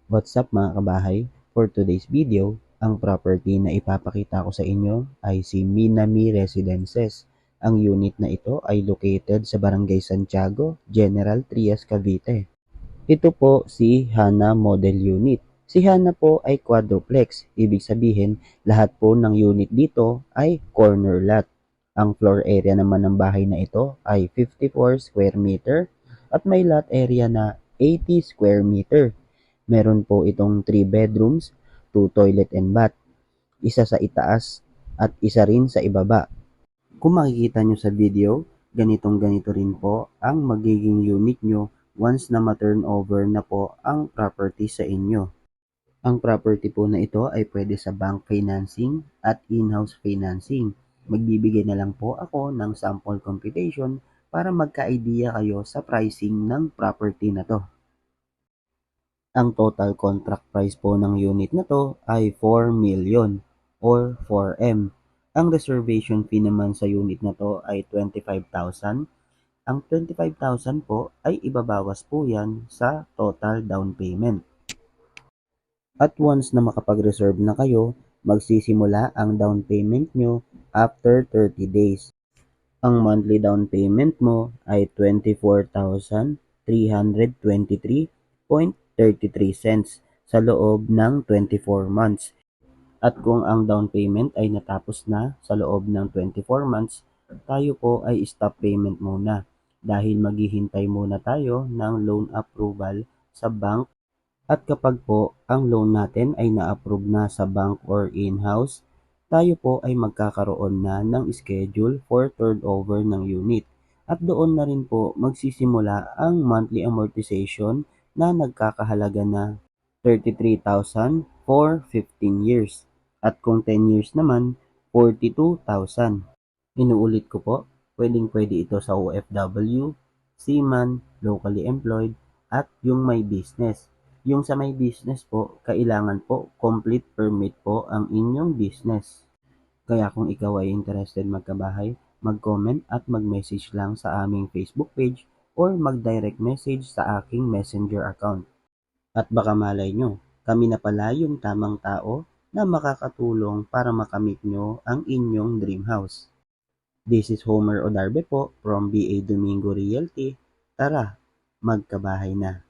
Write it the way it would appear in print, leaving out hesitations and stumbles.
What's up mga kabahay? For today's video, ang property na ipapakita ko sa inyo ay si Minami Residences. Ang unit na ito ay located sa Barangay Santiago, General Trias, Cavite. Ito po si Hana Model Unit. Si Hana po ay quadruplex, ibig sabihin lahat po ng unit dito ay corner lot. Ang floor area naman ng bahay na ito ay 54 square meter at may lot area na 80 square meter. Meron po itong 3 bedrooms, 2 toilet and bath, isa sa itaas at isa rin sa ibaba. Kung makikita nyo sa video, ganitong ganito rin po ang magiging unit nyo once na ma-turnover na po ang property sa inyo. Ang property po na ito ay pwede sa bank financing at in-house financing. Magbibigay na lang po ako ng sample computation para magka-idea kayo sa pricing ng property na to. Ang total contract price po ng unit na to ay 4 million or 4M. Ang reservation fee naman sa unit na to ay 25,000. Ang 25,000 po ay ibabawas po yan sa total down payment. At once na makapag-reserve na kayo, magsisimula ang down payment nyo after 30 days. Ang monthly down payment mo ay 24,323.33 cents sa loob ng 24 months. At kung ang down payment ay natapos na sa loob ng 24 months, tayo po ay stop payment muna dahil maghihintay muna tayo ng loan approval sa bank. At kapag po ang loan natin ay na-approve na sa bank or in-house, tayo po ay magkakaroon na ng schedule for turnover ng unit. At doon na rin po magsisimula ang monthly amortization na nagkakahalaga na 33,000 for 15 years. At kung 10 years naman, 42,000. Inuulit ko po, pwedeng-pwede ito sa OFW, seaman, locally employed, at yung may business. Yung sa may business po, kailangan po complete permit po ang inyong business. Kaya kung ikaw ay interested magkabahay, mag-comment at mag-message lang sa aming Facebook page or mag-direct message sa aking messenger account. At baka malay nyo, kami na pala yung tamang tao na makakatulong para makamit nyo ang inyong dream house. This is Homer Odarbe po from BA Domingo Realty. Tara, magkabahay na!